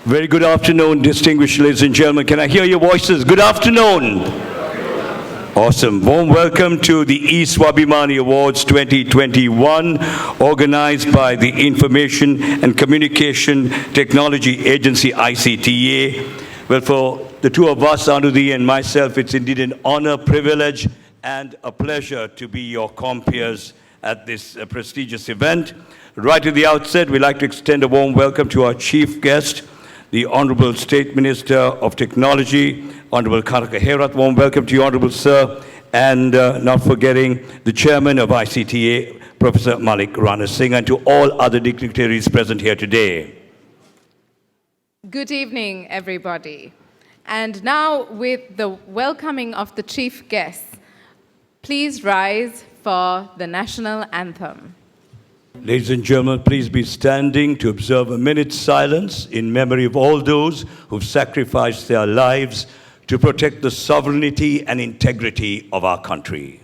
Very good afternoon, distinguished ladies and gentlemen. Can I hear your voices? Good afternoon. Awesome. Warm welcome to the E-Swabhimani Awards 2021, organized by the Information and Communication Technology Agency, ICTA. Well, for the two of us, Anudhi and myself, it's indeed an honor, privilege, and a pleasure to be your compeers at this prestigious event. Right at the outset, we'd like to extend a warm welcome to our chief guest, the Honorable State Minister of Technology, Honorable Kanaka Herath. Warm welcome to you, Honorable Sir. And not forgetting the Chairman of ICTA, Professor Malik Rana Singh, and to all other dignitaries present here today. Good evening, everybody. And now, with the welcoming of the chief guests, please rise for the national anthem. Ladies and gentlemen, please be standing to observe a minute's silence in memory of all those who've sacrificed their lives to protect the sovereignty and integrity of our country.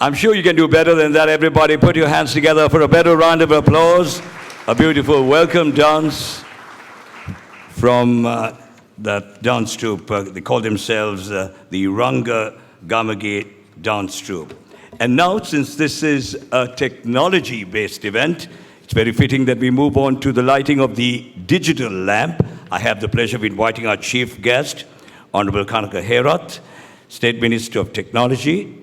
I'm sure you can do better than that. Everybody put your hands together for a better round of applause. A beautiful welcome dance from that dance troupe. They call themselves the Ranga Gamage dance troupe. And now, since this is a technology-based event, it's very fitting that we move on to the lighting of the digital lamp. I have the pleasure of inviting our chief guest, Honorable Kanaka Herath, State Minister of Technology.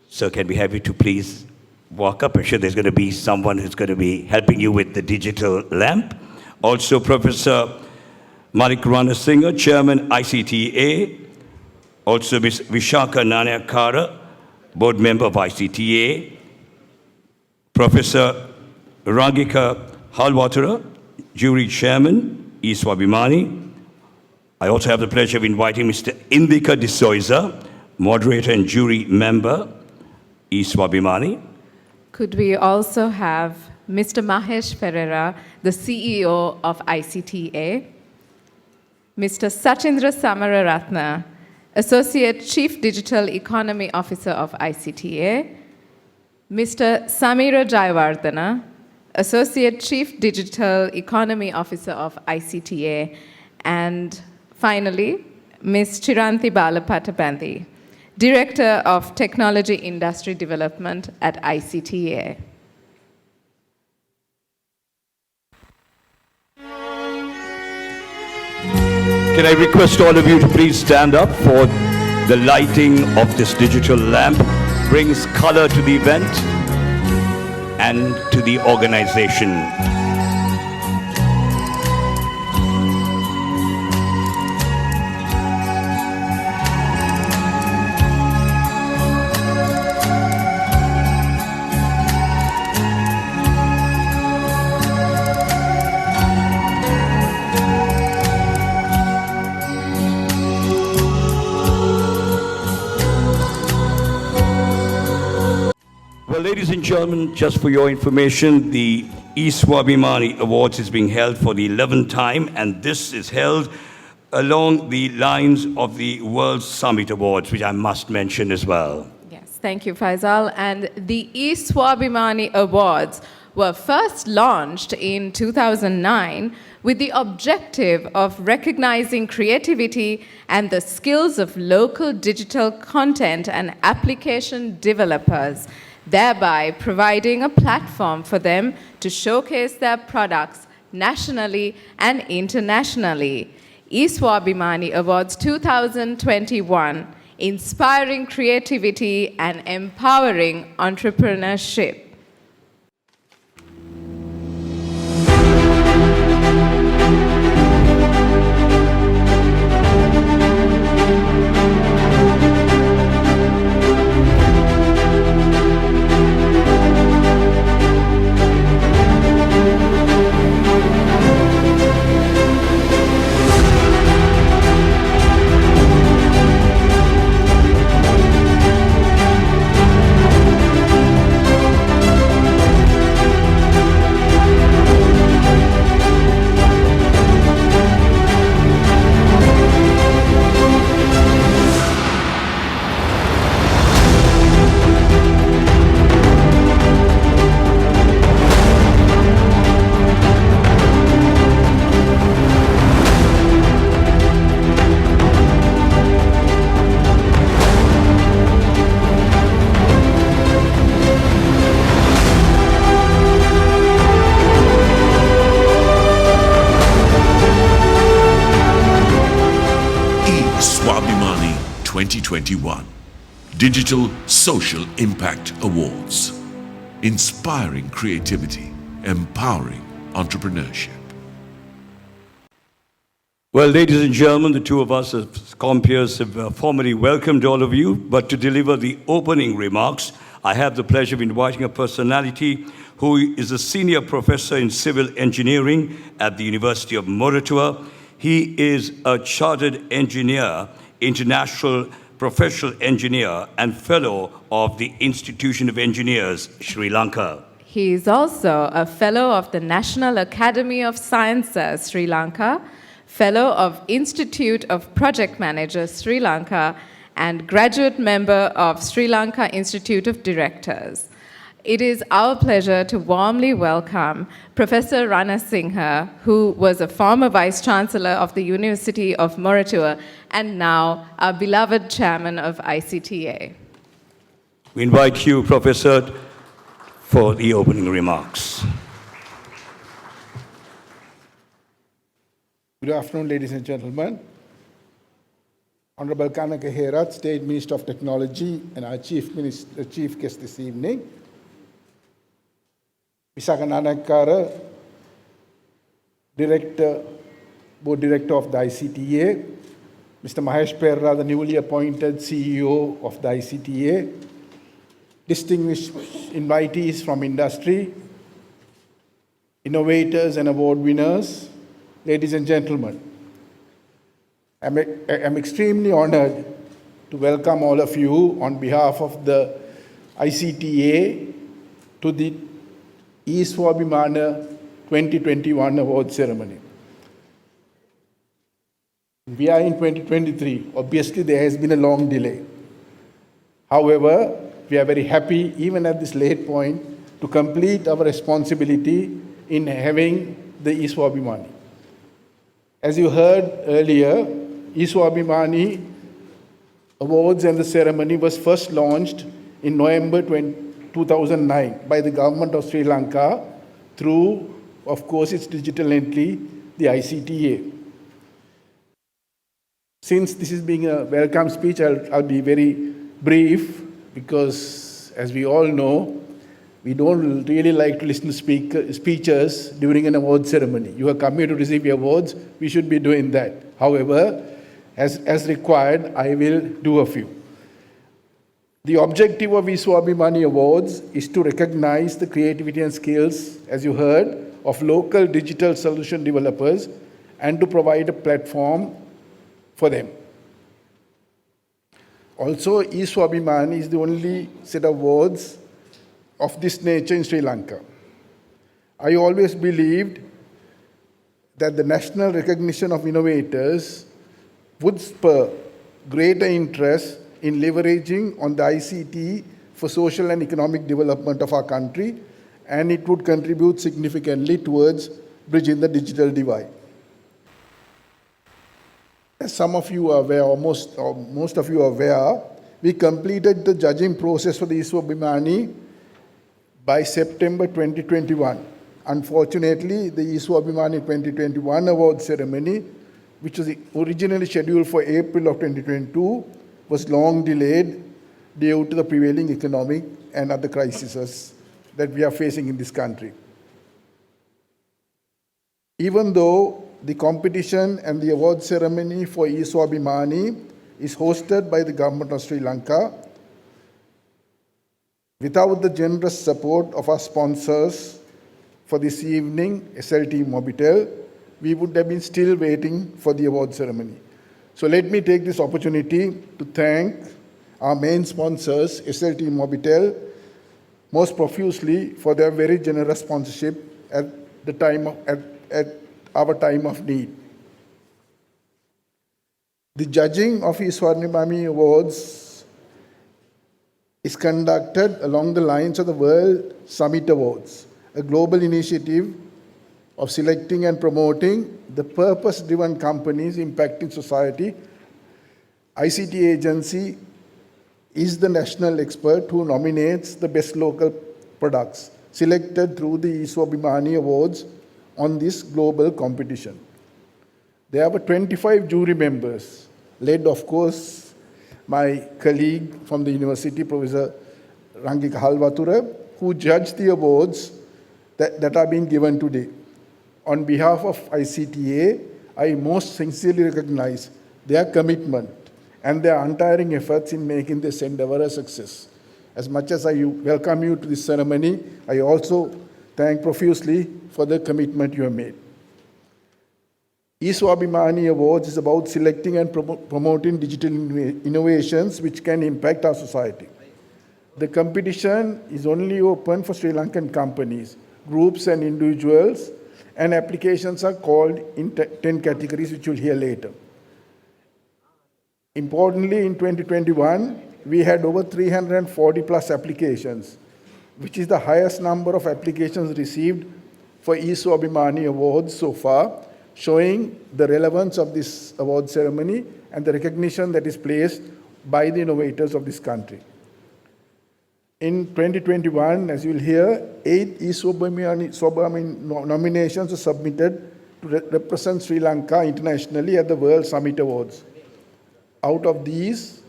Sir, can we have you to please walk up? I'm sure there's going to be someone who's going to be helping you with the digital lamp. Also, Professor Manik Ranasinghe, Chairman, ICTA. Also, Ms. Vishaka Nanayakara, Board Member of ICTA. Professor Rangika Halwatara, Jury Chairman, E-Swabhimani. I also have the pleasure of inviting Mr. Indika D'Souza, Moderator and Jury Member, E-Swabhimani. Could we also have Mr. Mahesh Ferreira, the CEO of ICTA, Mr. Sachindra Samararatna, Associate Chief Digital Economy Officer of ICTA, Mr. Samira Jayawardena, Associate Chief Digital Economy Officer of ICTA, and finally, Ms. Chiranti Balapattabandi, Director of Technology Industry Development at ICTA. Can I request all of you to please stand up for the lighting of this digital lamp? Brings color to the event and to the organization. Well, ladies and gentlemen, just for your information, the E-Swabhimani Awards is being held for the 11th time, and this is held along the lines of the World Summit Awards, which I must mention as well. Yes, thank you, Faisal. And the E-Swabhimani Awards were first launched in 2009 with the objective of recognizing creativity and the skills of local digital content and application developers, thereby providing a platform for them to showcase their products nationally and internationally. E-Swabhimani Awards 2021, inspiring creativity and empowering entrepreneurship. E-Swabhimani 2021 Digital Social Impact Awards. Inspiring creativity, empowering entrepreneurship. Well, ladies and gentlemen, the two of us as compeers have formally welcomed all of you, but to deliver the opening remarks, I have the pleasure of inviting a personality who is a senior professor in civil engineering at the University of Moratuwa. He is a chartered engineer, international professional engineer, and fellow of the Institution of Engineers, Sri Lanka. He is also a fellow of the National Academy of Sciences, Sri Lanka, fellow of Institute of Project Managers, Sri Lanka, and graduate member of Sri Lanka Institute of Directors. It is our pleasure to warmly welcome Professor Rana Singha, who was a former Vice Chancellor of the University of Moratuwa and now our beloved Chairman of ICTA. We invite you, Professor, for the opening remarks. Good afternoon, ladies and gentlemen. Honorable Kanaka Herath, State Minister of Technology, and our Chief Guest this evening. Visaka Nanakara, Board Director of the ICTA. Mr. Mahesh Perra, the newly appointed CEO of the ICTA. Distinguished invitees from industry, innovators and award winners, ladies and gentlemen. I'm extremely honored to welcome all of you on behalf of the ICTA to the E-Swabhimani 2021 award ceremony. We are in 2023. Obviously, there has been a long delay. However, we are very happy, even at this late point, to complete our responsibility in having the E-Swabhimani. As you heard earlier, E-Swabhimani Awards and the ceremony was first launched in November 2009 by the government of Sri Lanka through, of course, its digital entity, the ICTA. Since this is being a welcome speech, I'll be very brief because, as we all know, we don't really like to listen to speeches during an award ceremony. You have come here to receive your awards, we should be doing that. However, as required, I will do a few. The objective of E-Swabhimani Awards is to recognize the creativity and skills, as you heard, of local digital solution developers and to provide a platform for them. Also, E-Swabhimani is the only set of awards of this nature in Sri Lanka. I always believed that the national recognition of innovators would spur greater interest in leveraging on the ICT for social and economic development of our country, and it would contribute significantly towards bridging the digital divide. As some of you are aware, or most of you are aware, we completed the judging process for the E-Swabhimani by September 2021. Unfortunately, the E-Swabhimani 2021 award ceremony, which was originally scheduled for April of 2022, was long delayed due to the prevailing economic and other crises that we are facing in this country. Even though the competition and the award ceremony for E-Swabhimani is hosted by the government of Sri Lanka, without the generous support of our sponsors for this evening, SLT Mobitel, we would have been still waiting for the award ceremony. So let me take this opportunity to thank our main sponsors, SLT Mobitel, most profusely for their very generous sponsorship at our time of need. The judging of E-Swabhimani Awards is conducted along the lines of the World Summit Awards, a global initiative of selecting and promoting the purpose-driven companies impacting society. ICTA agency is the national expert who nominates the best local products selected through the E-Swabhimani Awards on this global competition. There were 25 jury members, led, of course, my colleague from the university, Professor Rangika Halwatura, who judged the awards that are being given today. On behalf of ICTA, I most sincerely recognize their commitment and their untiring efforts in making this endeavor a success. As much as I welcome you to this ceremony, I also thank profusely for the commitment you have made. E-Swabhimani Awards is about selecting and promoting digital innovations which can impact our society. The competition is only open for Sri Lankan companies, groups and individuals, and applications are called in 10 categories, which you'll hear later. Importantly, in 2021, we had over 340 plus applications, which is the highest number of applications received for E-Swabhimani awards so far, showing the relevance of this award ceremony and the recognition that is placed by the innovators of this country. In 2021, as you will hear, 8 E-Swabhimani nominations were submitted to represent Sri Lanka internationally at the World Summit Awards. Out of these,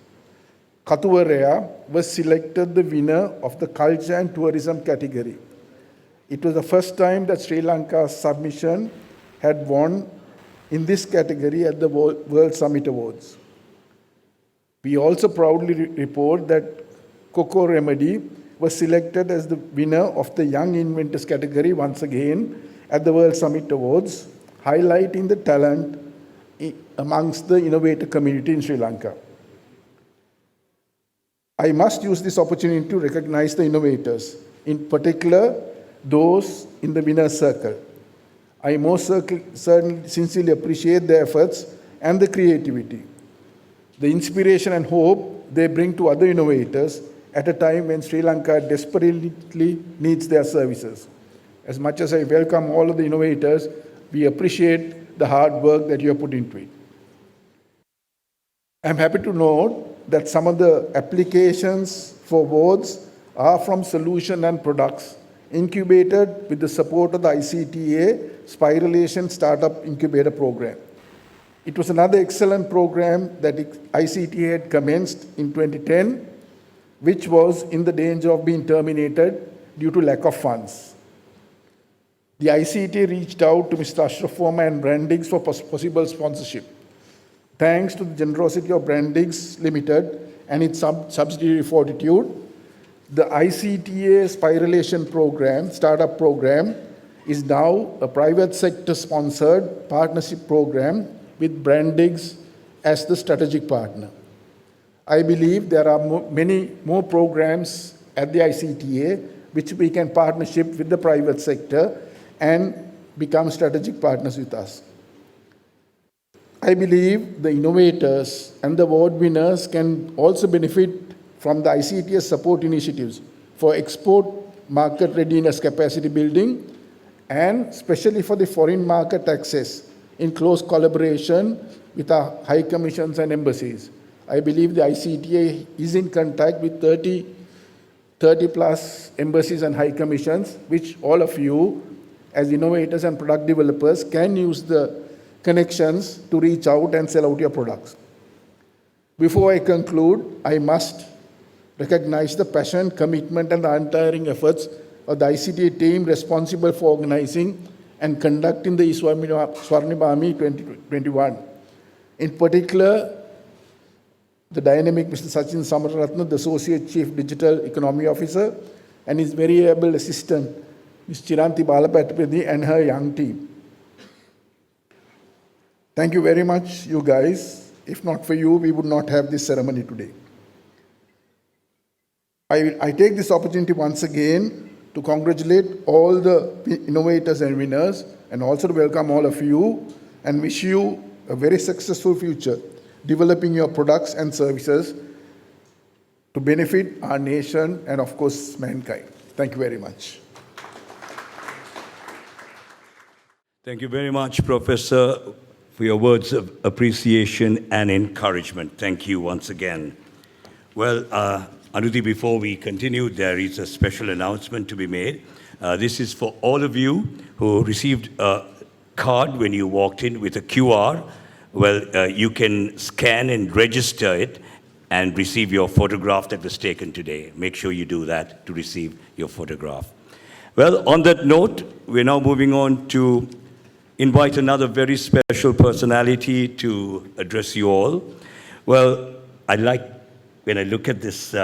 Katuwaraya was selected the winner of the Culture and Tourism category. It was the first time that Sri Lanka's submission had won in this category at the World Summit Awards. We also proudly report that Coco Remedy was selected as the winner of the Young Inventors category once again at the World Summit Awards, highlighting the talent amongst the innovator community in Sri Lanka. I must use this opportunity to recognize the innovators, in particular those in the winner's circle. I most certainly sincerely appreciate their efforts and the creativity, the inspiration and hope they bring to other innovators at a time when Sri Lanka desperately needs their services. As much as I welcome all of the innovators, we appreciate the hard work that you have put into it. I'm happy to note that some of the applications for awards are from solutions and products incubated with the support of the ICTA Spiralation Startup Incubator Program. It was another excellent program that ICTA had commenced in 2010, which was in the danger of being terminated due to lack of funds. The ICTA reached out to Mr. Ashraf Verma and Brandix for possible sponsorship. Thanks to the generosity of Brandix Limited and its subsidiary Fortitude, the ICTA Spiralation Program, Startup Program, is now a private sector sponsored partnership program with Brandix as the strategic partner. I believe there are many more programs at the ICTA which we can partnership with the private sector and become strategic partners with us. I believe the innovators and the award winners can also benefit from the ICTA support initiatives for export market readiness capacity building and especially for the foreign market access in close collaboration with our high commissions and embassies. I believe the ICTA is in contact with 30 plus embassies and high commissions, which all of you as innovators and product developers can use the connections to reach out and sell out your products. Before I conclude, I must recognize the passion, commitment, and the untiring efforts of the ICTA team responsible for organizing and conducting the E-Swabhimani 2021. In particular, the dynamic Mr. Sachin Samararatna, the Associate Chief Digital Economy Officer, and his very able assistant, Ms. Chiranti Balapatpedi, and her young team. Thank you very much, you guys. If not for you, we would not have this ceremony today. I take this opportunity once again to congratulate all the innovators and winners, and also to welcome all of you and wish you a very successful future, developing your products and services to benefit our nation and, of course, mankind. Thank you very much. Thank you very much, Professor, for your words of appreciation and encouragement. Thank you once again. Well, Anuti, before we continue, there is a special announcement to be made. This is for all of you who received a card when you walked in with a QR. Well, you can scan and register it and receive your photograph that was taken today. Make sure you do that to receive your photograph. Well, on that note, we're now moving on to invite another very special personality to address you all. Well, when I look at this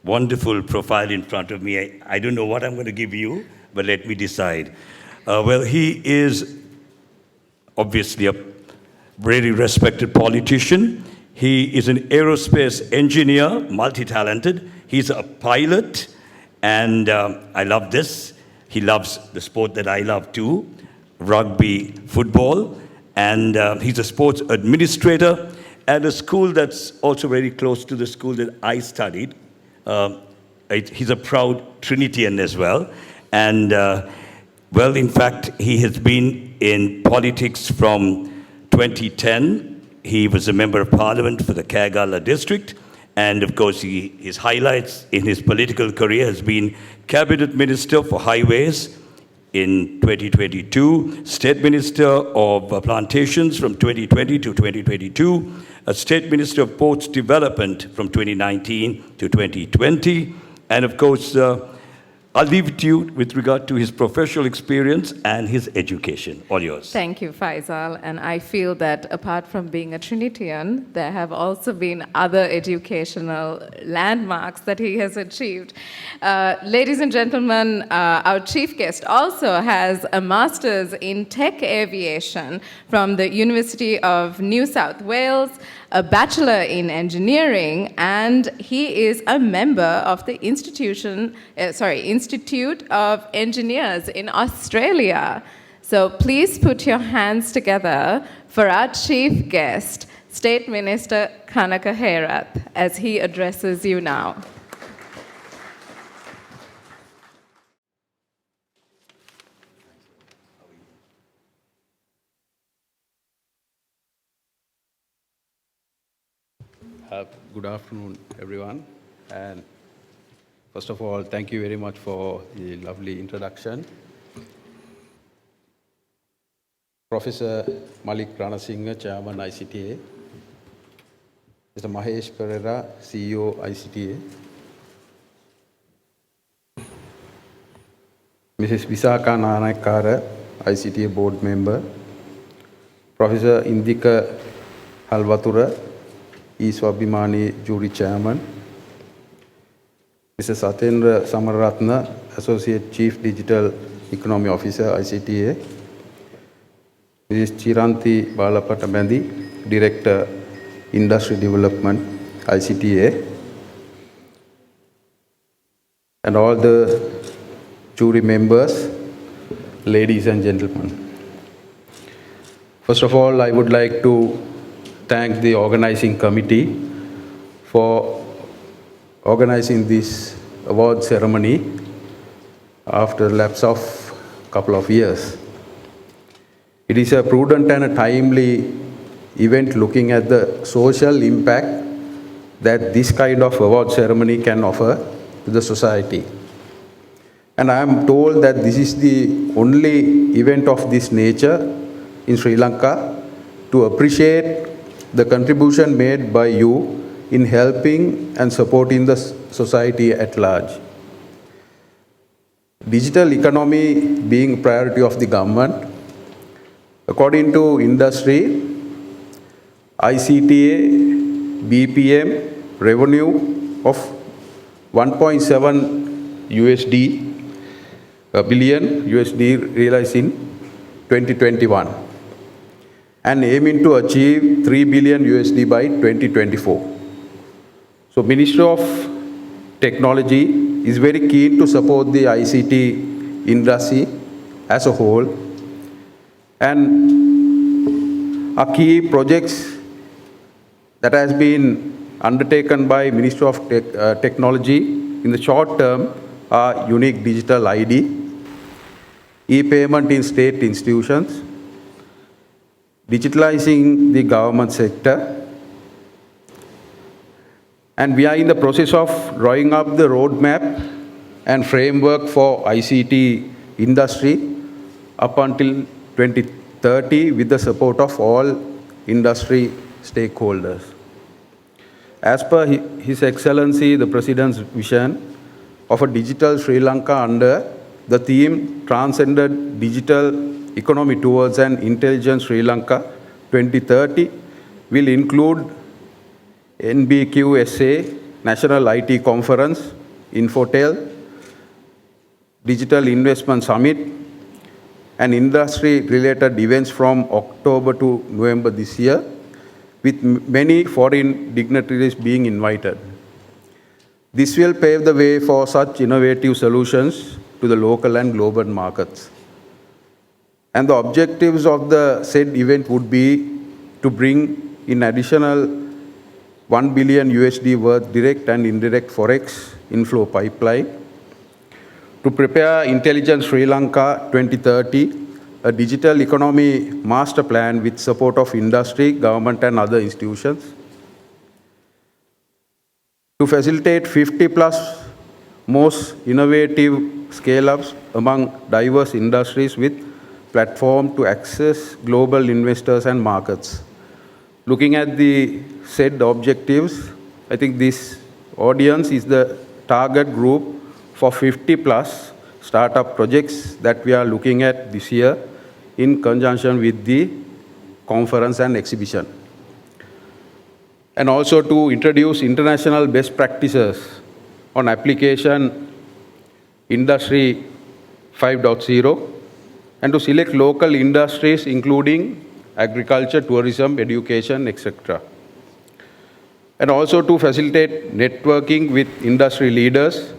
wonderful profile in front of me, I don't know what I'm going to give you, but let me decide. Well, he is obviously a very respected politician. He is an aerospace engineer, multi-talented. He's a pilot, and I love this. He loves the sport that I love too, rugby, football, and he's a sports administrator, at a school that's also very close to the school that I studied. He's a proud Trinitian as well. And, well, in fact, he has been in politics from 2010. He was a member of parliament for the Kagala district. And of course, his highlights in his political career has been cabinet minister for highways in 2022, state minister of plantations from 2020 to 2022, a state minister of ports development from 2019 to 2020. And of course, I'll leave it to you with regard to his professional experience and his education. All yours. Thank you, Faisal. And I feel that apart from being a Trinitian, there have also been other educational landmarks that he has achieved. Ladies and gentlemen, our chief guest also has a master's in tech aviation from the University of New South Wales, a bachelor in engineering, and he is a member of the Institute of Engineers in Australia. So please put your hands together for our chief guest, State Minister Kanaka Herath, as he addresses you now. Good afternoon, everyone. And first of all, thank you very much for the lovely introduction. Professor Malik Ranasinghe, Chairman ICTA. Mr. Mahesh Pereira, CEO ICTA. Mrs. Visaka Nanakara, ICTA Board Member. Professor Indika Halwatura, E-Swabhimani Jury Chairman. Mr. Satendra Samaratna, Associate Chief Digital Economy Officer, ICTA. Mrs. Chiranti Balapatabandi, Director, Industry Development, ICTA. And all the jury members, ladies and gentlemen. First of all, I would like to thank the organizing committee for organizing this award ceremony after a lapse of a couple of years. It is a prudent and a timely event looking at the social impact that this kind of award ceremony can offer to the society. And I am told that this is the only event of this nature in Sri Lanka to appreciate the contribution made by you in helping and supporting the society at large. Digital economy being a priority of the government, according to industry, ICTA BPM revenue of 1.7 billion USD realized in 2021. And aiming to achieve 3 billion USD by 2024. So Ministry of Technology is very keen to support the ICT industry as a whole. And our key projects that has been undertaken by Ministry of Technology in the short term are unique digital ID, e-payment in state institutions, digitalizing the government sector, and we are in the process of drawing up the roadmap and framework for ICT industry up until 2030 with the support of all industry stakeholders. As per His Excellency, the President's vision of a digital Sri Lanka under the theme Transcended Digital Economy Towards an Intelligent Sri Lanka 2030 will include NBQSA, National IT Conference, Infotel, Digital Investment Summit, and industry-related events from October to November this year, with many foreign dignitaries being invited. This will pave the way for such innovative solutions to the local and global markets. And the objectives of the said event would be to bring in additional 1 billion USD worth direct and indirect forex inflow pipeline. To prepare Intelligent Sri Lanka 2030, a digital economy master plan with support of industry, government and other institutions. To facilitate 50 plus most innovative scale-ups among diverse industries with platform to access global investors and markets. Looking at the said objectives, I think this audience is the target group for 50 plus startup projects that we are looking at this year in conjunction with the conference and exhibition. And also to introduce international best practices on application industry 5.0 and to select local industries including agriculture, tourism, education, etc. And also to facilitate networking with industry leaders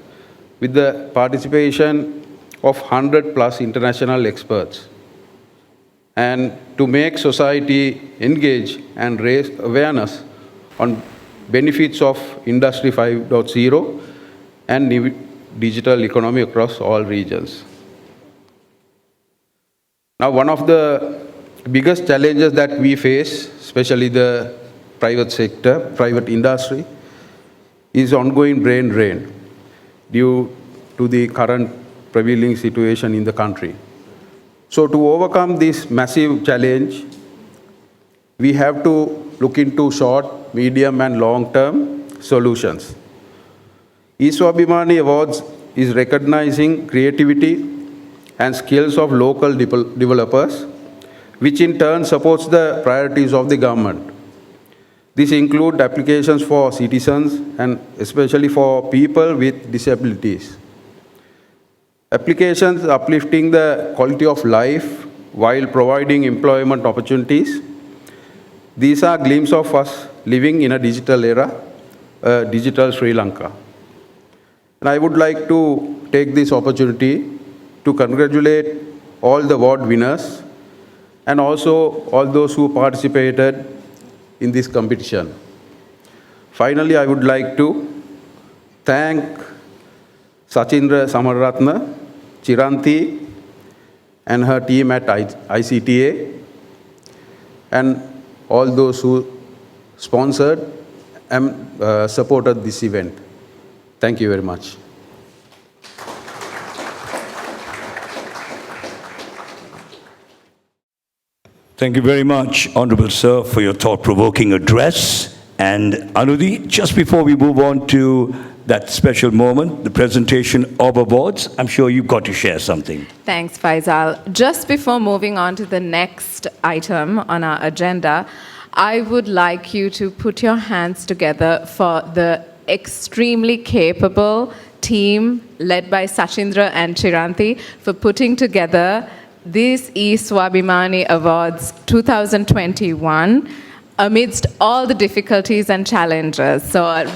with the participation of 100 plus international experts, and to make society engage and raise awareness on benefits of Industry 5.0 and new digital economy across all regions. Now, one of the biggest challenges that we face, especially the private sector, private industry, is ongoing brain drain due to the current prevailing situation in the country. So to overcome this massive challenge, we have to look into short, medium and long-term solutions. E-Swabhimani Awards is recognizing creativity and skills of local developers, which in turn supports the priorities of the government. This includes applications for citizens and especially for people with disabilities. Applications uplifting the quality of life while providing employment opportunities. These are glimpses of us living in a digital era, a digital Sri Lanka. And I would like to take this opportunity to congratulate all the award winners and also all those who participated in this competition. Finally, I would like to thank Sachindra Samaratna, Chiranti, and her team at ICTA, and all those who sponsored and supported this event. Thank you very much. Thank you very much, Honorable Sir, for your thought-provoking address. And Anudhi, just before we move on to that special moment, the presentation of awards, I'm sure you've got to share something. Thanks, Faisal. Just before moving on to the next item on our agenda, I would like you to put your hands together for the extremely capable team led by Sachindra and Chiranti for putting together this E-Swabhimani Awards 2021 amidst all the difficulties and challenges. So a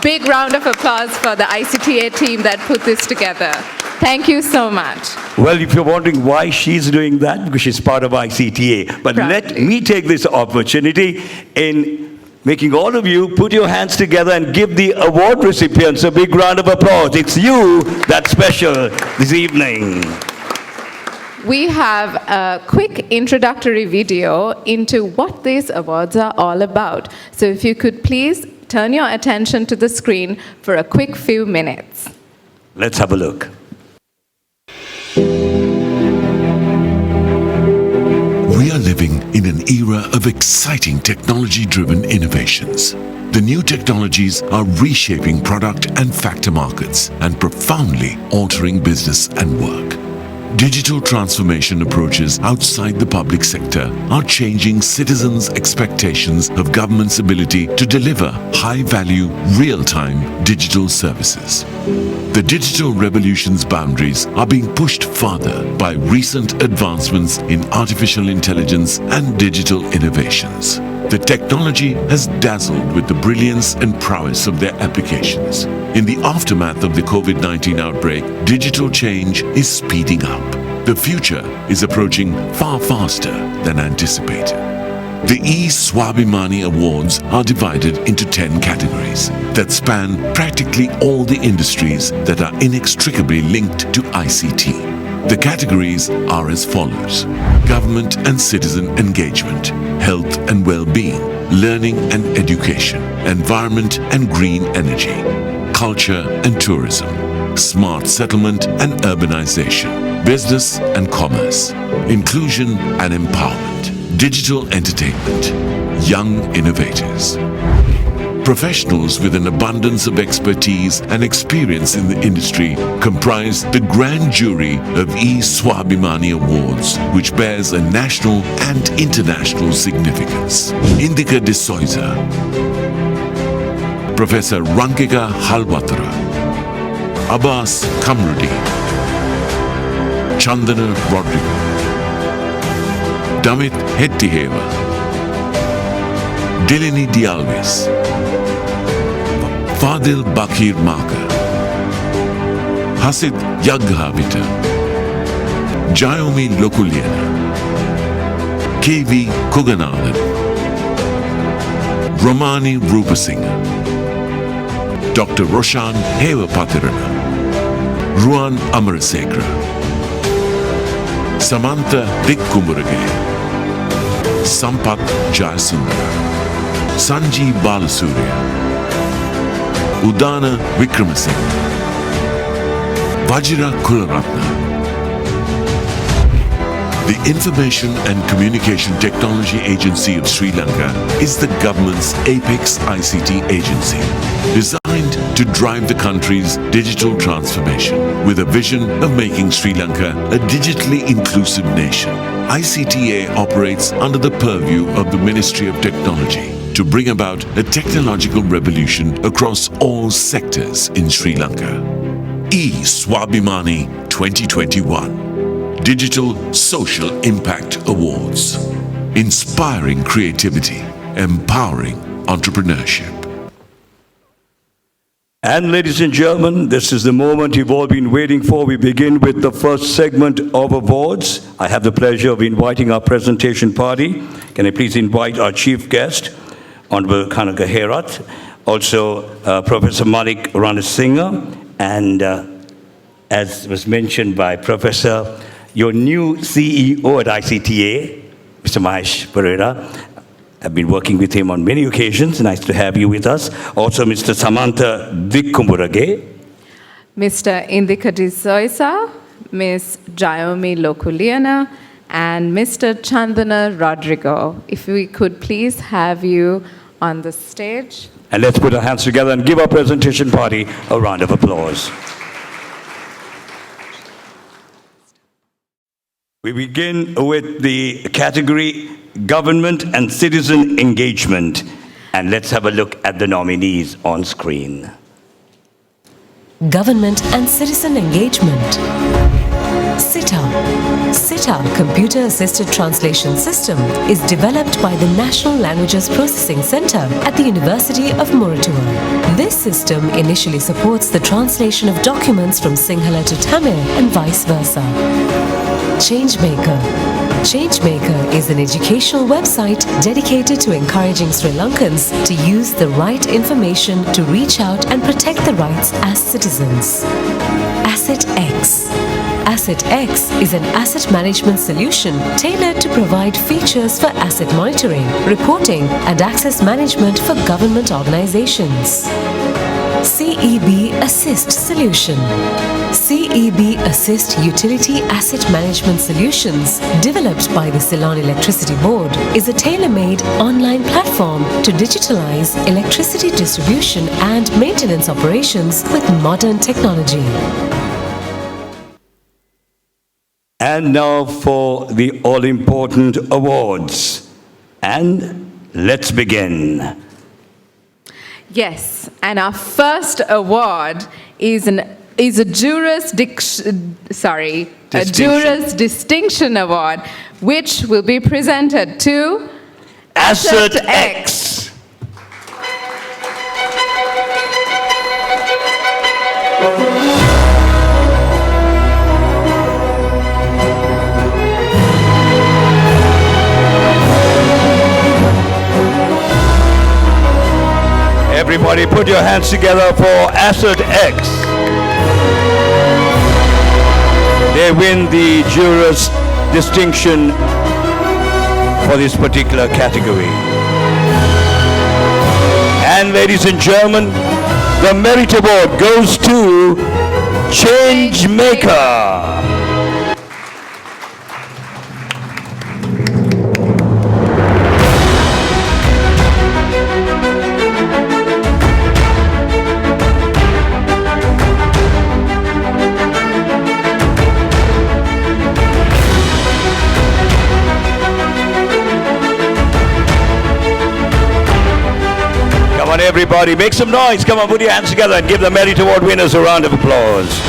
big round of applause for the ICTA team that put this together. Thank you so much. Well, if you're wondering why she's doing that, because she's part of ICTA. But let me take this opportunity in making all of you put your hands together and give the award recipients a big round of applause. It's you that's special this evening. We have a quick introductory video into what these awards are all about. So if you could please turn your attention to the screen for a quick few minutes. Let's have a look. We are living in an era of exciting technology-driven innovations. The new technologies are reshaping product and factor markets and profoundly altering business and work. Digital transformation approaches outside the public sector are changing citizens' expectations of government's ability to deliver high-value, real-time digital services. The digital revolution's boundaries are being pushed further by recent advancements in artificial intelligence and digital innovations. The technology has dazzled with the brilliance and prowess of their applications. In the aftermath of the COVID-19 outbreak, digital change is speeding up. The future is approaching far faster than anticipated. The E-Swabhimani Awards are divided into 10 categories that span practically all the industries that are inextricably linked to ICT. The categories are as follows: government and citizen engagement, health and well-being, learning and education, environment and green energy, culture and tourism, smart settlement and urbanization, business and commerce, inclusion and empowerment, digital entertainment, young innovators. Professionals with an abundance of expertise and experience in the industry comprise the grand jury of E-Swabhimani Awards, which bears a national and international significance. Indica de Souza, Professor Rankika Halwatara, Abbas Kamrudi, Chandana Rodrigo, Damit Hettiheva, Dilini Dialvis, Fadil Bakir Maka, Hasid Yaghavita, Jayomi Lokuliana, KV Kuganathan, Romani Rupasinghe, Dr. Roshan Hevapathirana, Ruan Amarasekara, Samantha Dikkumurage, Sampath Jayasundara, Sanjeev Balasurya, Udana Vikramasinghe, Vajira Kularatna. The Information and Communication Technology Agency of Sri Lanka is the government's apex ICT agency, designed to drive the country's digital transformation with a vision of making Sri Lanka a digitally inclusive nation. ICTA operates under the purview of the Ministry of Technology to bring about a technological revolution across all sectors in Sri Lanka. E-Swabhimani 2021 Digital Social Impact Awards. Inspiring creativity, empowering entrepreneurship. And ladies and gentlemen, this is the moment you've all been waiting for. We begin with the first segment of awards. I have the pleasure of inviting our presentation party. Can I please invite our chief guest, Honorable Kanaka Herat, also Professor Manik Ranasinghe, and as was mentioned by Professor, your new CEO at ICTA, Mr. Mahesh Pereira. I've been working with him on many occasions. Nice to have you with us. Also, Mr. Samantha Dikkumurage. Mr. Indika de Souza, Ms. Jayomi Lokuliana, and Mr. Chandana Rodrigo. If we could please have you on the stage. And let's put our hands together and give our presentation party a round of applause. We begin with the category Government and Citizen Engagement. And let's have a look at the nominees on screen. Government and Citizen Engagement. CITA, Computer Assisted Translation System, is developed by the National Languages Processing Center at the University of Moratuwa. This system initially supports the translation of documents from Sinhala to Tamil and vice versa. Changemaker is an educational website dedicated to encouraging Sri Lankans to use the right information to reach out and protect the rights as citizens. Asset X is an asset management solution tailored to provide features for asset monitoring, reporting, and access management for government organizations. CEB Assist Solution. CEB Assist Utility Asset Management Solutions, developed by the Ceylon Electricity Board, is a tailor-made online platform to digitalize electricity distribution and maintenance operations with modern technology. And now for the all-important awards. And let's begin. Yes, and our first award is a Juris Distinction Award, which will be presented to Asset X. Everybody put your hands together for Asset X. They win the jurors distinction for this particular category. And ladies and gentlemen, the Merit Award goes to Changemaker. Come on, everybody, make some noise. Come on, put your hands together and give the Merit Award winners a round of applause.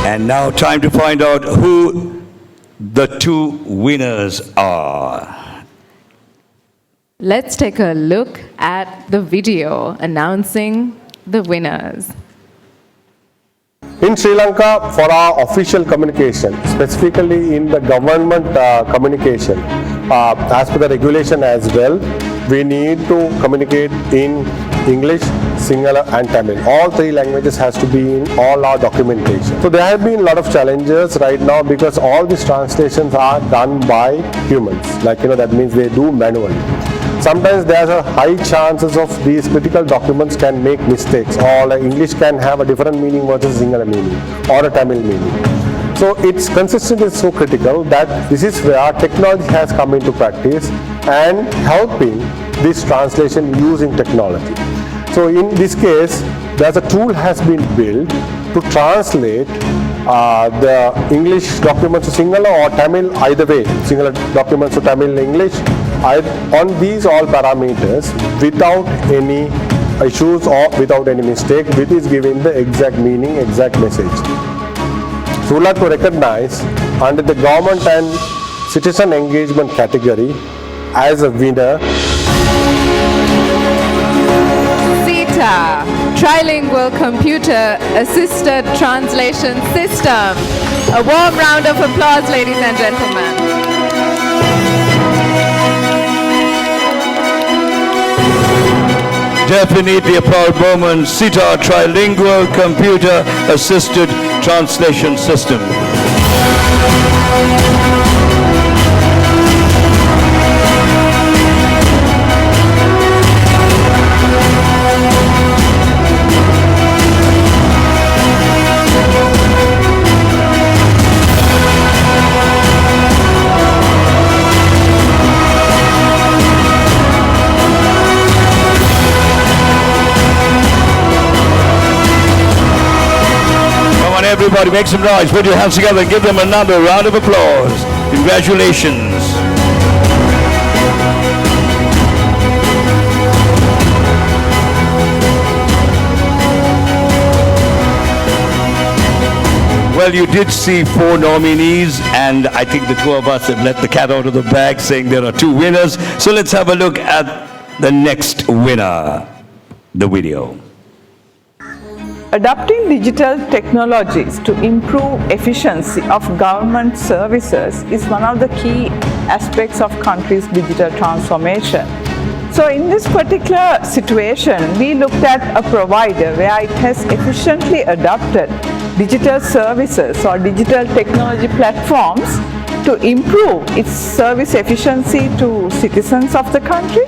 And now time to find out who the two winners are. Let's take a look at the video announcing the winners. In Sri Lanka, for our official communication, specifically in the government communication, as per the regulation as well, we need to communicate in English, Sinhala and Tamil. All three languages has to be in all our documentation. So there have been a lot of challenges right now because all these translations are done by humans. Like, that means they do manually. Sometimes there's a high chances of these critical documents can make mistakes, or like English can have a different meaning versus Sinhala meaning or a Tamil meaning. So its consistency is so critical that this is where technology has come into practice and helping this translation using technology. So in this case, there's a tool has been built to translate the English documents to Sinhala or Tamil, either way, Sinhala documents to Tamil English, on these all parameters without any issues or without any mistake, which is giving the exact meaning, exact message. So we'd like to recognize under the government and citizen engagement category as a winner ICTA, Trilingual Computer Assisted Translation System. A warm round of applause, ladies and gentlemen. Definitely a proud moment. CITA, Trilingual Computer Assisted Translation System. Everybody make some noise, put your hands together and give them another round of applause. Congratulations. Well, you did see 4 nominees, and I think the two of us have let the cat out of the bag saying there are 2 winners. So let's have a look at the next winner, the video. Adopting digital technologies to improve efficiency of government services is one of the key aspects of country's digital transformation. So in this particular situation, we looked at a provider where it has efficiently adopted digital services or digital technology platforms to improve its service efficiency to citizens of the country.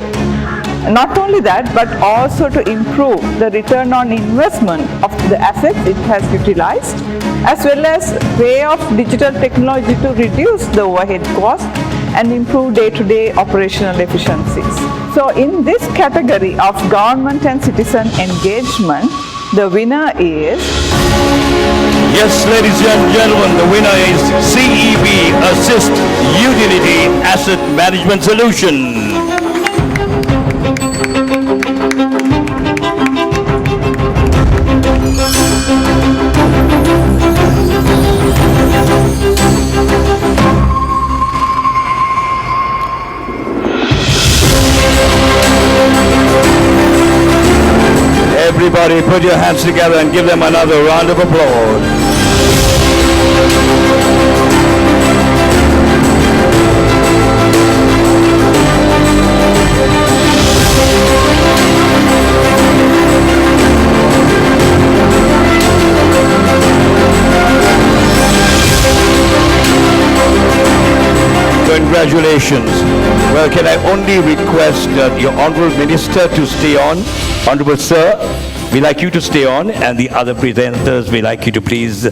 Not only that, but also to improve the return on investment of the assets it has utilized, as well as way of digital technology to reduce the overhead cost and improve day-to-day operational efficiencies. So in this category of government and citizen engagement, the winner is... Yes, ladies and gentlemen, the winner is CEB Assist Utility Asset Management Solution. Everybody put your hands together and give them another round of applause. Congratulations. Well, can I only request your Honourable Minister to stay on? Honourable Sir, we'd like you to stay on, and the other presenters, we'd like you to please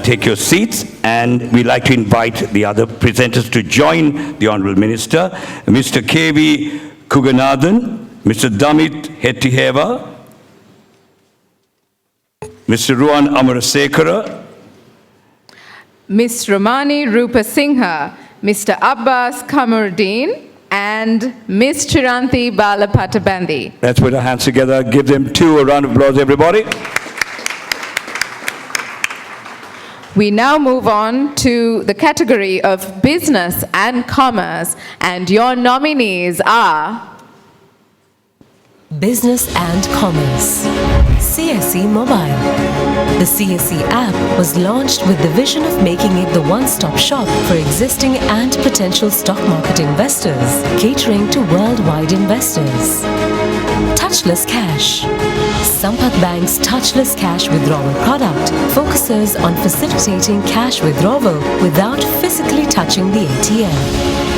take your seats, and we'd like to invite the other presenters to join the Honourable Minister, Mr. K.V. Kuganathan, Mr. Damit Hettiheva, Mr. Ruan Amarasekara, Ms. Romani Rupasinghe, Mr. Abbas Kamuruddin, and Ms. Chiranthi Balapatabandi. Let's put our hands together. Give them two a round of applause, everybody. We now move on to the category of business and commerce, and your nominees are Business and Commerce. CSE Mobile. The CSE app was launched with the vision of making it the one-stop shop for existing and potential stock market investors, catering to worldwide investors. Touchless Cash. Sampath Bank's Touchless Cash Withdrawal product focuses on facilitating cash withdrawal without physically touching the ATM.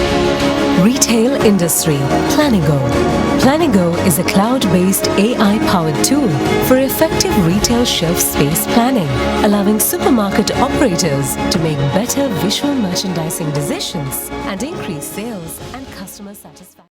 Retail Industry. Planigo. Planigo is a cloud-based AI-powered tool for effective retail shelf space planning, allowing supermarket operators to make better visual merchandising decisions and increase sales and customer satisfaction.